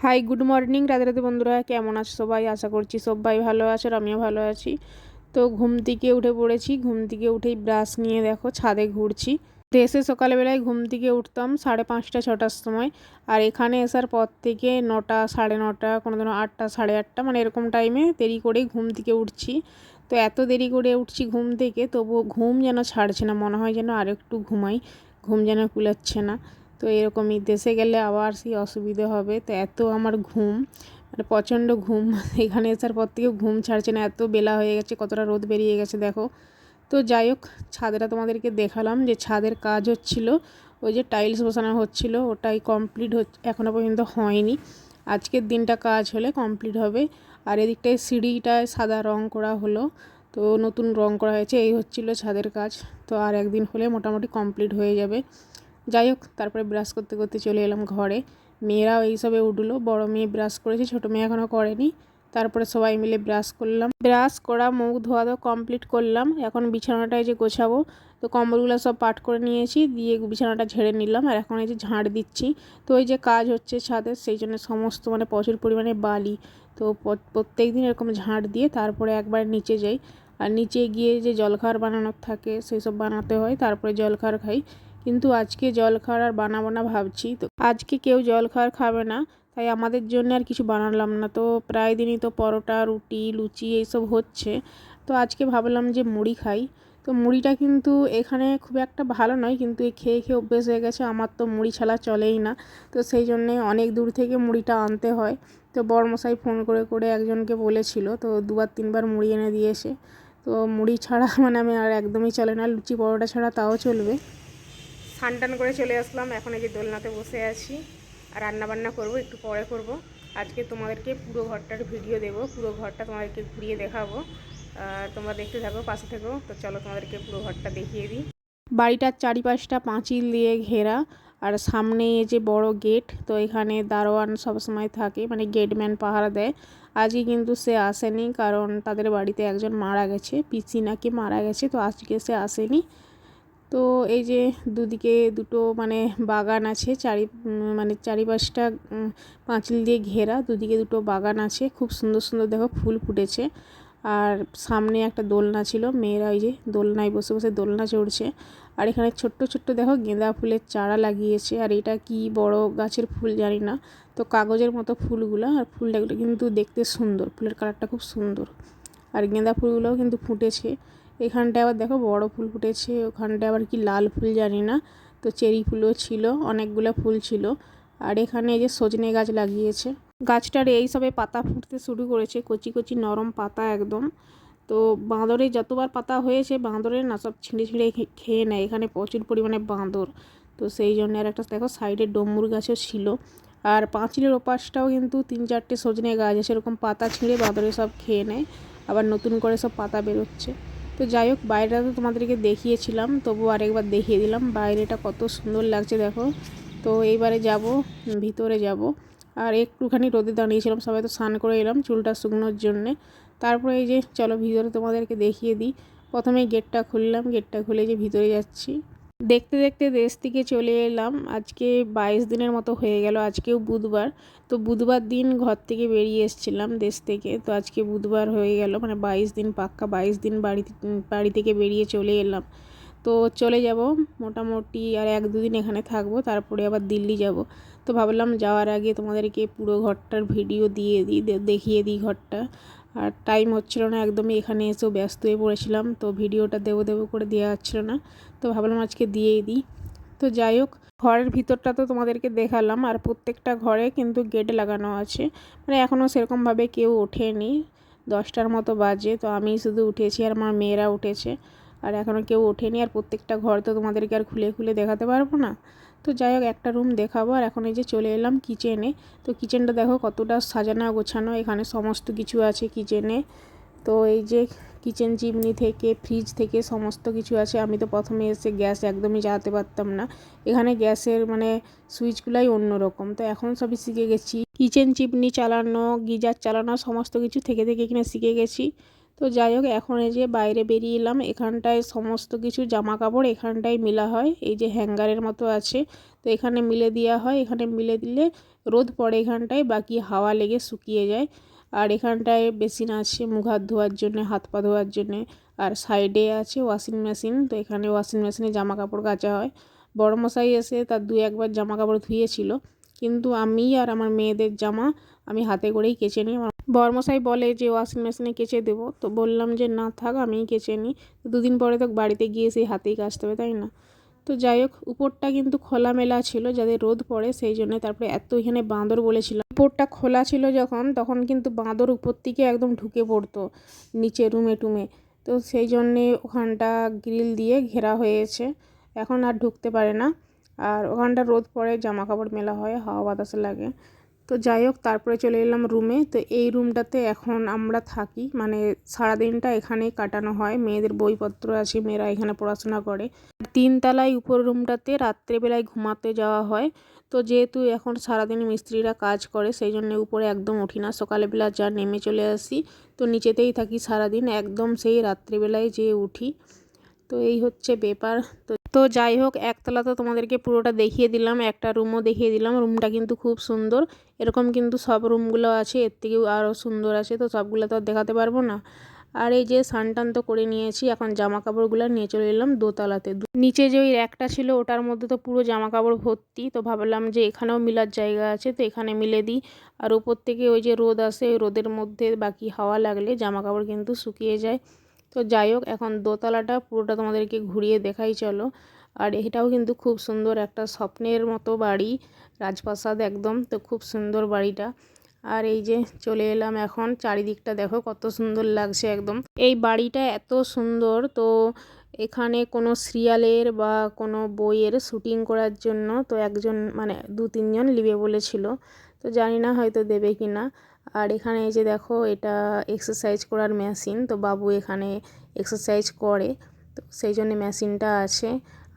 Hi good morning Radhe Radhe বন্ধুরা, কেমন আছো সবাই? আশা করছি সবাই ভালো আছে আর আমিও ভালো আছি। তো ঘুম থেকে উঠে পড়েছি। ঘুম থেকে উঠেই ব্রাশ নিয়ে দেখো ছাদে ঘুরছি। দেশে সকালবেলায় ঘুম থেকে উঠতাম 5:30-6টার সময়, আর এখানে আসার পর থেকে 9টা, 9:30, কোনো দিনও 8টা, 8:30, মানে এরকম টাইমে দেরি করেই ঘুম থেকে উঠছি। তো এত দেরি করে উঠছি ঘুম থেকে, তবুও ঘুম যেন ছাড়ছে না, মনে হয় যেন আর একটু ঘুমাই, ঘুম যেন কুলাচ্ছে না। তো এরকমই দেশে গেলে আবার সেই অসুবিধে হবে। তো এত আমার ঘুম, মানে প্রচণ্ড ঘুম এখানে আসার পর থেকেও ঘুম ছাড়ছে না, এত বেলা হয়ে গেছে, কতটা রোদ বেরিয়ে গেছে দেখো। তো যাই হোক, ছাদটা তোমাদেরকে দেখালাম যে ছাদের কাজ হচ্ছিল, ওই যে টাইলস বসানো হচ্ছিল, ওটাই কমপ্লিট এখনও পর্যন্ত হয়নি। আজকের দিনটা কাজ হলে কমপ্লিট হবে। আর এদিকটায় সিঁড়িটায় সাদা রং করা হলো, তো নতুন রং করা হয়েছে, এই হচ্ছিল ছাদের কাজ। তো আর একদিন হলে মোটামুটি কমপ্লিট হয়ে যাবে। যাই হোক, তারপরে ব্রাশ করতে করতে চলে এলাম ঘরে। মেয়েরাও এইসবে উঠলো, বড় মেয়ে ব্রাশ করেছে, ছোটো মেয়ে এখনও করেনি। তারপরে সবাই মিলে ব্রাশ করলাম, ব্রাশ করা মুখ ধোয়া তো কমপ্লিট করলাম। এখন বিছানাটায় যে গোছাবো, তো কম্বলগুলো সব পাট করে নিয়েছি, দিয়ে বিছানাটা ঝেড়ে নিলাম, আর এখন এই যে ঝাড় দিচ্ছি। তো ওই যে কাজ হচ্ছে ছাদের, সেই জন্য সমস্ত মানে প্রচুর পরিমাণে বালি। তো প্রত্যেক দিন এরকম ঝাড় দিয়ে তারপরে একবার নিচে যাই, আর নিচে গিয়ে যে জলখাবার বানানোর থাকে সেই সব বানাতে হয়, তারপরে জলখাবার খাই। কিন্তু আজকে জলখাবার আর বানাবো না ভাবছি। তো আজকে কেউ জলখাবার খাবে না, তাই আমাদের জন্য আর কিছু বানালাম না। তো প্রায় দিনই তো পরোটা, রুটি, লুচি এইসব হচ্ছে। তো আজকে ভাবলাম যে মুড়ি খাই। তো মুড়িটা কিন্তু এখানে খুব একটা ভালো নয়, কিন্তু এই খেয়ে খেয়ে অভ্যেস হয়ে গেছে, আমার তো মুড়ি ছাড়া চলেই না। তো সেই জন্যে অনেক দূর থেকে মুড়িটা আনতে হয়। তো বড়মশাই ফোন করে করে একজনকে বলেছিল, তো 2-3বার মুড়ি এনে দিয়েছে। তো মুড়ি ছাড়া মানে আমি আর একদমই চলে না, লুচি পরোটা ছাড়া তাও চলবে। স্নান টান করে চলে আসলাম, এখন এই যে দোলনাতে বসে আছি, আর রান্নাবান্না করব, একটু পরে করব। আজকে তোমাদেরকে পুরো ঘরটার ভিডিও দেবো, পুরো ঘরটা তোমাদেরকে ঘুরিয়ে দেখাবো, তোমরা দেখতে থাকো, পাশে থেকো। তো চলো তোমাদেরকে পুরো ঘরটা দেখিয়ে দিই। বাড়িটার চারিপাশটা পাঁচিল দিয়ে ঘেরা, আর সামনে এই যে বড় গেট। তো এখানে দারোয়ান সবসময় থাকে, মানে গেটম্যান পাহারা দেয়। আজকে কিন্তু সে আসেনি, কারণ তাদের বাড়িতে একজন মারা গেছে, পিসি নাকি মারা গেছে, তো আজকে সে আসেনি। তো এই যে দুদিকে দুটো মানে বাগান আছে, মানে চারিপাশটা পাঁচিল দিয়ে ঘেরা, দুদিকে দুটো বাগান আছে, খুব সুন্দর সুন্দর দেখো ফুল ফুটেছে। আর সামনে একটা দোলনা ছিল, মেয়েরা ওই যে দোলনায় বসে বসে দোলনা চড়ছে। আর এখানে ছোট্ট ছোট্ট দেখো গেঁদা ফুলের চারা লাগিয়েছে, আর এটা কি বড় গাছের ফুল জানি না। তো কাগজের মতো ফুলগুলো, আর ফুলগুলো কিন্তু দেখতে সুন্দর, ফুলের কালারটা খুব সুন্দর। আর গেঁদা ফুলগুলোও কিন্তু ফুটেছে। এখানটায় আবার দেখো বড় ফুল ফুটেছে, ওখানটায় আবার কি লাল ফুল জানি না। তো চেরি ফুলও ছিল, অনেকগুলো ফুল ছিল। আর এখানে এই যে সজনে গাছ লাগিয়েছে, গাছটার এই সবে পাতা ফুটতে শুরু করেছে, কচি কচি নরম পাতা একদম। তো বাঁদরে যতবার পাতা হয়েছে, বাঁদরের না সব ছিঁড়ে ছিঁড়ে খেয়ে নেয়, এখানে প্রচুর পরিমাণে বাঁদর। তো সেই জন্য আর একটা দেখো সাইডে ডমরুল গাছও ছিল। আর পাঁচিলের ওপাশটাও কিন্তু 3-4টে সজনে গাছ আছে, এরকম পাতা ছিঁড়ে বাঁদরে সব খেয়ে নেয়, আবার নতুন করে সব পাতা বেরোচ্ছে। তো যাই হোক, বাইরেটা তো তোমাদেরকে দেখিয়েছিলাম, তবু আরেকবার দেখিয়ে দিলাম বাইরেটা কত সুন্দর লাগছে দেখো। তো এইবারে যাব, ভিতরে যাব। আর একটুখানি রোদে দাঁড়িয়েছিলাম, সবাই তো স্নান করে এলাম চুলটা শুকনোর জন্যে। তারপরে এই যে চলো ভিতরে তোমাদেরকে দেখিয়ে দিই। প্রথমেই গেটটা খুললাম, গেটটা খুলে যে ভিতরে যাচ্ছি। দেখতে দেখতে দেশ থেকে চলে এলাম, আজকে 22 দিনের মতো হয়ে গেল, আজকেও বুধবার। তো বুধবার দিন ঘর থেকে বেরিয়ে এসেছিলাম দেশ থেকে, তো আজকে বুধবার হয়ে গেল, মানে 22 দিন পাক্কা, 22 দিন বাড়ি থেকে বেরিয়ে চলে এলাম। তো চলে যাব মোটামুটি আর 1-2 দিন এখানে থাকবো, তারপরে আবার দিল্লি যাব। তো ভাবলাম যাওয়ার আগে তোমাদেরকে পুরো ঘরটার ভিডিও দিয়ে দিই, দেখিয়ে দিই ঘরটা। আর টাইম হচ্ছিল না একদমই, এখানে এসেও ব্যস্ত হয়ে পড়েছিলাম, তো ভিডিওটা দেবো দেবো করে দেওয়া হচ্ছিলো না। তো ভাবলাম আজকে দিয়েই দিই। তো যাই হোক, ঘরের ভিতরটা তো তোমাদেরকে দেখালাম, আর প্রত্যেকটা ঘরে কিন্তু গেট লাগানো আছে, মানে এখনও সেরকমভাবে কেউ ওঠেনি। 10টার মতো বাজে, তো আমি শুধু উঠেছি আর আমার মেয়েরা উঠেছে, আর এখনও কেউ ওঠেনি। আর প্রত্যেকটা ঘর তো তোমাদেরকে আর খুলে খুলে দেখাতে পারবো না। তো যাই হোক, একটা রুম দেখাবো। আর এখন এই যে চলে এলাম কিচেনে। তো কিচেনটা দেখো কতটা সাজানো গোছানো, এখানে সমস্ত কিছু আছে কিচেনে। তো এই যে কিচেন চিমনি থেকে ফ্রিজ থেকে সমস্ত কিছু আছে। আমি তো প্রথমে এসে গ্যাস একদমই জ্বালাতে পারতাম না, এখানে গ্যাসের মানে সুইচগুলাই অন্যরকম, তো এখন সবই শিখে গেছি। কিচেন চিমনি চালানো, গিজার চালানো, সমস্ত কিছু থেকে থেকে এখানে শিখে গেছি। তো যাই হোক, এখন এই যে বাইরে বেরিয়ে এলাম, এখানটায় সমস্ত কিছু জামা কাপড় এখানটায় মেলা হয়, এই যে হ্যাঙ্গারের মতো আছে, তো এখানে মিলে দেওয়া হয়। এখানে মিলে দিলে রোদ পড়ে এখানটায়, বাকি হাওয়া লেগে শুকিয়ে যায়। আর এখানটায় বেসিন আছে মুখ হাত ধোয়ার জন্যে, হাত পা ধোয়ার জন্যে। আর সাইডে আছে ওয়াশিং মেশিন, তো এখানে ওয়াশিং মেশিনে জামা কাপড় কাচা হয়। বড়মশাই এসে তার 2-1 বার জামা কাপড় ধুয়েছিল, কিন্তু আমি আর আমার মেয়েদের জামা আমি হাতে করেই কেচে নিই। আমার বড়মশাই বলে যে ওয়াশিং মেশিনে কেচে দেবো, তো বললাম যে না থাক, আমিই কেচে নিই। 2 দিন পরে তো বাড়িতে গিয়ে সেই হাতেই কাচতে হবে, তাই না? তো যাই হোক, উপরটা কিন্তু খোলামেলা ছিল যাতে রোদ পড়ে সেই জন্য। তারপরে এত এখানে বাঁদর বলেছিলাম, উপরটা খোলা ছিল যখন, তখন কিন্তু বাঁদর উপর থেকে একদম ঢুকে পড়তো নিচে রুমে টুমে। তো সেই জন্যে ওখানটা গ্রিল দিয়ে ঘেরা হয়েছে, এখন আর ঢুকতে পারে না। আর ওখানটা রোদ পড়ে জামা কাপড় মেলা হয়, হাওয়া বাতাসে লাগে। তো যাই হোক, তারপরে চলে এলাম রুমে। তো এই রুমটাতে এখন আমরা থাকি, মানে সারাদিনটা এখানেই কাটানো হয়। মেয়েদের বইপত্র আছে, মেয়েরা এখানে পড়াশোনা করে। 3 তলায় উপর রুমটাতে রাত্রেবেলায় ঘুমাতে যাওয়া হয়। তো যেহেতু এখন সারাদিন মিস্ত্রিরা কাজ করে সেই জন্য উপরে একদম উঠি না, সকালবেলা যা নেমে চলে আসি, তো নিচেতেই থাকি সারাদিন, একদম সেই রাত্রেবেলায় যেয়ে উঠি। তো এই হচ্ছে ব্যাপার। তো যাই হোক, একতলা তো তোমাদেরকে পুরোটা দেখিয়ে দিলাম, একটা রুমও দেখিয়ে দিলাম। রুমটা কিন্তু খুব সুন্দর, এরকম কিন্তু সব রুমগুলো আছে, এর থেকেও আরও সুন্দর আছে, তো সবগুলো তো আর দেখাতে পারবো না। আর এই যে স্নান তো করে নিয়েছি, এখন জামা কাপড়গুলো নিয়ে চলে এলাম দোতলাতে। নিচে যে ওই র্যাকটা ছিল ওটার মধ্যে তো পুরো জামা কাপড় ভর্তি, তো ভাবলাম যে এখানেও মিলার জায়গা আছে, তো এখানে মিলে দিই। আর উপর থেকে ওই যে রোদ আসে, ওই রোদের মধ্যে বাকি হাওয়া লাগলে জামা কাপড় কিন্তু শুকিয়ে যায়। তো যাই হোক, এখন দোতলাটা পুরোটা তোমাদেরকে ঘুরিয়ে দেখাই চলো। আর এটাও কিন্তু খুব সুন্দর, একটা স্বপ্নের মতো বাড়ি, রাজপ্রাসাদ একদম। তো খুব সুন্দর বাড়িটা। আর এই যে চলে এলাম এখন, চারিদিকটা দেখো কত সুন্দর লাগছে একদম। এই বাড়িটা এত সুন্দর, তো এখানে কোনো সিরিয়ালের বা কোনো বইয়ের শুটিং করার জন্য তো একজন মানে 2-3 জন লিবে বলেছিল, তো জানি না হয়তো দেবে কি না। আর এখানে এই যে দেখো, এটা এক্সারসাইজ করার মেশিন, তো বাবু এখানে এক্সারসাইজ করে, তো সেই জন্য মেশিনটা আছে।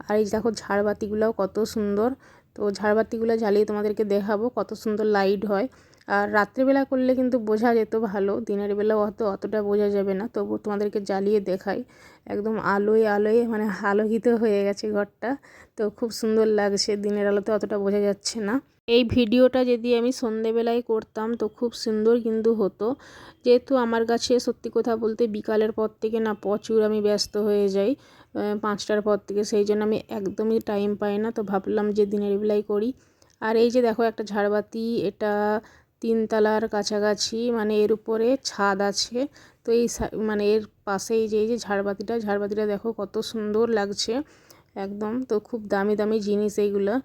আর এই দেখো ঝাড়বাতিগুলোও কত সুন্দর, তো ঝাড়বাতিগুলো জ্বালিয়ে তোমাদেরকে দেখাবো কত সুন্দর লাইট হয়। আর রাত্রিবেলা করলে কিন্তু বোঝা যেত ভালো, দিনের বেলা অতটা বোঝা যাবে না, তবু তোমাদেরকে জ্বালিয়ে দেখাই। একদম আলোয় আলোয় মানে আলোকিত হয়ে গেছে ঘরটা, তো খুব সুন্দর লাগছে, দিনের আলোতে অতটা বোঝা যাচ্ছে না। এই ভিডিওটা যদি আমি সন্ধেবেলায় করতাম তো খুব সুন্দর কিন্তু হতো, যেহেতু আমার কাছে সত্যি কথা বলতে বিকালের পর থেকে না প্রচুর আমি ব্যস্ত হয়ে যাই, 5টার পর থেকে, সেই জন্য আমি একদমই টাইম পাই না, তো ভাবলাম যে দিনের বেলায় করি। আর এই যে দেখো একটা ঝাড়বাতি, এটা 3 তলার কাছাকাছি, মানে এর উপরে ছাদ আছে। তো এই মানে এর পাশেই যে এই যে ঝাড়বাতিটা দেখো কত সুন্দর লাগছে একদম। তো খুব দামি দামি জিনিস এইগুলো,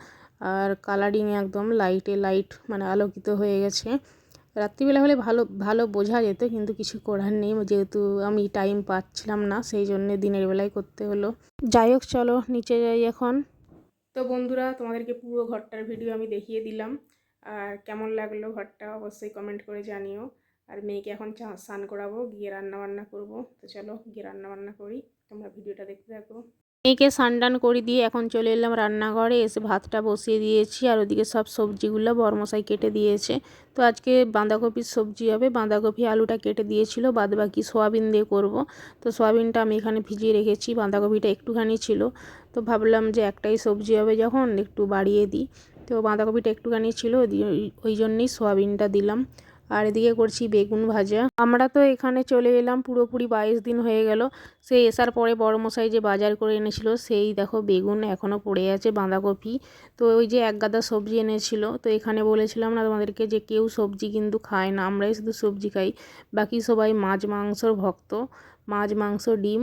আর কালারিং একদম লাইট মানে আলোকিত হয়ে গেছে। রাত্রিবেলা হলে ভালো ভালো বোঝা যেত, কিন্তু কিছু করার নেই, যেহেতু আমি টাইম পাচ্ছিলাম না সেই জন্যে দিনের বেলায় করতে হলো। যাই হোক, চলো নিচে যাই এখন। তো বন্ধুরা, তোমাদেরকে পুরো ঘরটার ভিডিও আমি দেখিয়ে দিলাম, আর কেমন লাগলো ঘরটা অবশ্যই কমেন্ট করে জানিও। আর মেয়েকে এখন স্নান করাবো, গিয়ে রান্নাবান্না করব। তো চলো গিয়ে রান্নাবান্না করি, তোমরা ভিডিওটা দেখতে থাকো। মেয়েকে স্নান করে দিয়ে এখন চলে এলাম রান্নাঘরে, এসে ভাতটা বসিয়ে দিয়েছি, আর ওদিকে সব সবজিগুলো বরমশাই কেটে দিয়েছে। তো আজকে বাঁধাকপির সবজি হবে, বাঁধাকপি আলুটা কেটে দিয়েছিল, বাদ বাকি সোয়াবিন দিয়ে করব। তো সোয়াবিনটা আমি এখানে ভিজিয়ে রেখেছি, বাঁধাকপিটা একটুখানি ছিল, তো ভাবলাম যে একটাই সবজি হবে যখন একটু বাড়িয়ে দিই। তো বাঁধাকপিটা একটুখানি ছিল, ওই জন্যই সোয়াবিনটা দিলাম। আর এদিকে করছি বেগুন ভাজা। আমরা তো এখানে চলে এলাম পুরোপুরি 22 দিন হয়ে গেল, সেই আসার পরে বড়মশাই যে বাজার করে এনেছিল, সেই দেখো বেগুন এখনও পড়ে আছে, বাঁধাকপি, তো ওই যে 1 গাদা সবজি এনেছিল। তো এখানে বলেছিলাম না তোমাদেরকে যে কেউ সবজি কিন্তু খায় না, আমরাই শুধু সবজি খাই, বাকি সবাই মাছ মাংসর ভক্ত, মাছ মাংস ডিম।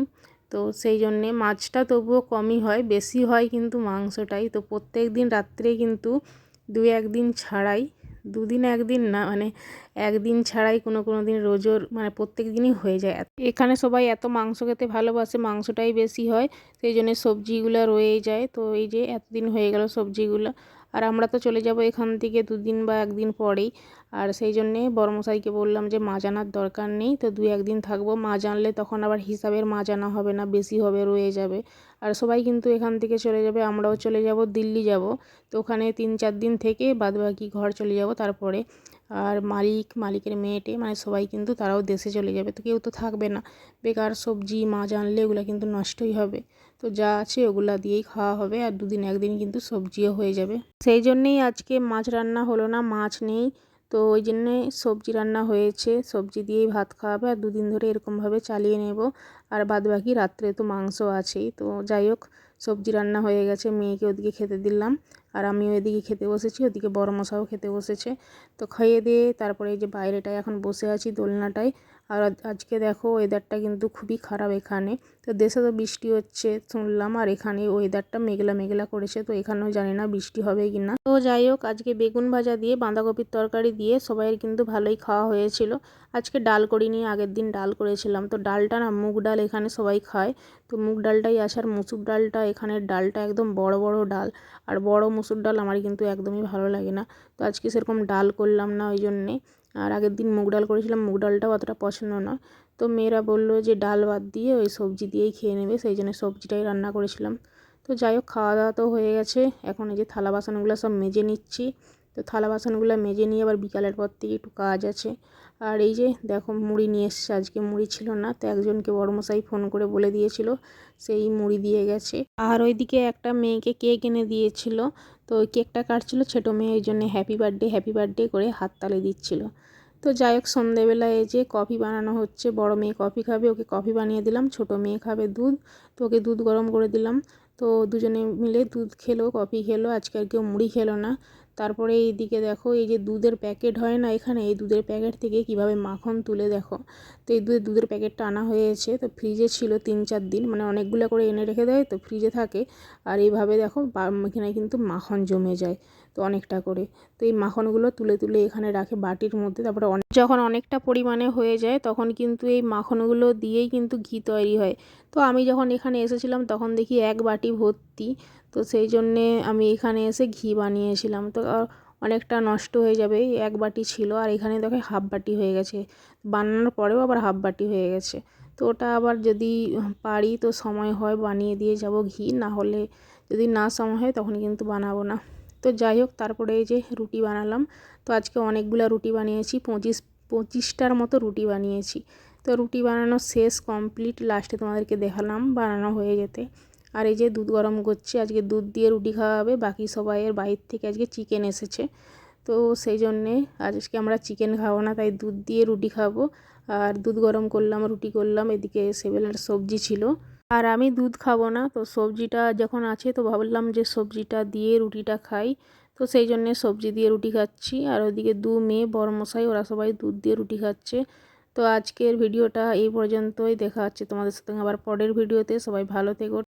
তো সেই জন্যে মাছটা তবুও কমই হয়, বেশি হয় কিন্তু মাংসটাই। তো প্রত্যেক দিন রাত্রে কিন্তু 2-1 দিন ছাড়াই, 2 দিন 1 দিন না, মানে 1 দিন ছাড়াই কোনো দিন রোজও মানে প্রত্যেক দিনই হয়ে যায়। এখানে সবাই এত মাংস খেতে ভালোবাসে, মাংসটাই বেশি হয়, সেই জন্য সবজিগুলো রয়েই যায়। তো এই যে এতদিন হয়ে গেল সবজিগুলো, আর আমরা তো চলে যাব এখান থেকে 2 দিন বা 1 দিন পরেই। আর সেই জন্যে বড়মশাইকে বললাম যে মাছ আনার দরকার নেই, তো 2-1 দিন থাকবো, মাছ আনলে তখন আবার হিসাবের মাছ আনা হবে না, বেশি হবে, রয়ে যাবে। আর সবাই কিন্তু এখান থেকে চলে যাবে, আমরাও চলে যাব, দিল্লি যাব। তো ওখানে 3-4 দিন থেকে বাদবাকি ঘর চলে যাব, তারপরে আর মালিকের মেয়েটে মানে সবাই কিন্তু তারাও দেশে চলে যাবে, তো কেউ তো থাকবে না। বেকার সবজি মাছ আনলে ওগুলো কিন্তু নষ্টই হবে। তো যা আছে ওগুলা দিয়েই খাওয়া হবে, আর দুদিন একদিন কিন্তু সবজিও হয়ে যাবে। সেই জন্যেই আজকে মাছ রান্না হলো না, মাছ নেই। তো ওই জন্যে সবজি রান্না হয়েছে, সবজি দিয়েই ভাত খাওয়াবে, আর দুদিন ধরে এরকমভাবে চালিয়ে নেব। আর বাদবাকি রাত্রে তো মাংস আছেই। তো যাই হোক, সবজি রান্না হয়ে গেছে, মেয়েকে ওদিকে খেতে দিলাম, আর আমিও এদিকে খেতে বসেছি, ওদিকে বড় মশাও খেতে বসেছে। তো খাইয়ে দিয়ে তারপরে এই যে বাইরেটায় এখন বসে আছি দোলনাটায়। আর আজকে দেখো ওয়েদারটা কিন্তু খুবই খারাপ এখানে। তো দেশে তো বৃষ্টি হচ্ছে শুনলাম, আর এখানে ওয়েদারটা মেঘলা মেঘলা করেছে, তো এখানেও জানি না বৃষ্টি হবে কি না। তো যাই হোক, আজকে বেগুন ভাজা দিয়ে বাঁধাকপির তরকারি দিয়ে সবাইয়ের কিন্তু ভালোই খাওয়া হয়েছিল। আজকে ডাল করিনি, আগের দিন ডাল করেছিলাম। তো ডালটা না মুগ ডাল এখানে সবাই খায়, তো মুগ ডালটাই আছে। আর মুসুর ডালটা, এখানের ডালটা একদম বড় বড় ডাল, আর বড় মুসুর ডাল আমার কিন্তু একদমই ভালো লাগে না। তো আজকে সেরকম ডাল করলাম না ওই জন্যে। আর আগের দিন মুগ ডাল করেছিলাম, মুগ ডালটাও অতটা পছন্দ নয়। তো মেয়েরা বললো যে ডাল বাদ দিয়ে ওই সবজি দিয়েই খেয়ে নেবে, সেই জন্য সবজিটাই রান্না করেছিলাম। তো যাই হোক, খাওয়া দাওয়া তো হয়ে গেছে, এখন এই যে থালা বাসনগুলো সব মেজে নিচ্ছি। তো থালা বাসনগুলো মেজে নিয়ে আবার বিকালের পর থেকে একটু কাজ আছে। আর এই যে দেখো মুড়ি নিয়ে এসছে, আজকে মুড়ি ছিল না, তো একজনকে বড়মশাই ফোন করে বলে দিয়েছিল, সেই মুড়ি দিয়ে গেছে। আর ওইদিকে একটা মেয়েকে কেক এনে দিয়েছিল, তো ওই কেকটা কাটছিল ছোটো মেয়ে, ওই জন্য হ্যাপি বার্থডে করে হাততালি দিচ্ছিল। তো যাই হোক, সন্ধেবেলায় এই যে কফি বানানো হচ্ছে, বড় মেয়ে কফি খাবে, ওকে কফি বানিয়ে দিলাম। ছোটো মেয়ে খাবে দুধ, তো ওকে দুধ গরম করে দিলাম। তো দুজনে মিলে দুধ খেলো, কফি খেলো, আজকে আর কেউ মুড়ি খেলো না। তারপরে এইদিকে দেখো, এই যে দুধের প্যাকেট হয় না এখানে, এই দুধের প্যাকেট থেকে কিভাবে মাখন তুলে দেখো। তো এই দুধের প্যাকেটটা আনা হয়েছে, তো ফ্রিজে ছিল 3-4 দিন, মানে অনেকগুলো করে এনে রেখে দেয়, তো ফ্রিজে থাকে। আর এইভাবে দেখো এখানে কিন্তু মাখন জমে যায়, তো অনেকটা করে। তো এই মাখনগুলো তুলে তুলে এখানে রাখে বাটির মধ্যে। তারপরে যখন অনেকটা পরিমাণে হয়ে যায় তখন কিন্তু এই মাখনগুলো দিয়েই কিন্তু ঘি তৈরি হয়। তো আমি যখন এখানে এসেছিলাম তখন দেখি 1 বাটি ভর্তি, তো সেই জন্যে আমি এখানে এসে ঘি বানিয়েছিলাম। তো অনেকটা নষ্ট হয়ে যাবে, এই 1 বাটি ছিল, আর এখানে দেখো হাফ বাটি হয়ে গেছে, বানানোর পরেও আবার হাফ বাটি হয়ে গেছে। তো ওটা আবার যদি পারি, তো সময় হয় বানিয়ে দিয়ে যাব ঘি, না হলে যদি না সময় হয় তখন কিন্তু বানাবো না। তো যাই হোক, তারপরে এই যে রুটি বানালাম। তো আজকে অনেকগুলো রুটি বানিয়েছি, 25টার মতো রুটি বানিয়েছি। তো রুটি বানানো শেষ, কমপ্লিট, লাস্টে তোমাদেরকে দেখালাম বানানো হয়ে যেতে। আর এই যে দুধ গরম করছি, আজকে দুধ দিয়ে রুটি খাওয়া হবে। বাকি সবাইয়ের বাইরে থেকে আজকে চিকেন এসেছে, তো সেই জন্যে আজকে আমরা চিকেন খাবো না, তাই দুধ দিয়ে রুটি খাবো। আর দুধ গরম করলাম, রুটি করলাম, এদিকে সেবেলার সবজি ছিল। আর আমি দুধ খাবো না, তো সবজিটা যখন আছে তো ভাবলাম যে সবজিটা দিয়ে রুটিটা খাই, তো সেই জন্যে সবজি দিয়ে রুটি খাচ্ছি। আর ওইদিকে 2 মেয়ে বড়মশাই, ওরা সবাই দুধ দিয়ে রুটি খাচ্ছে। তো আজকের ভিডিওটা এই পর্যন্তই, দেখা হচ্ছে তোমাদের সাথে আবার পরের ভিডিওতে। সবাই ভালো থেকো।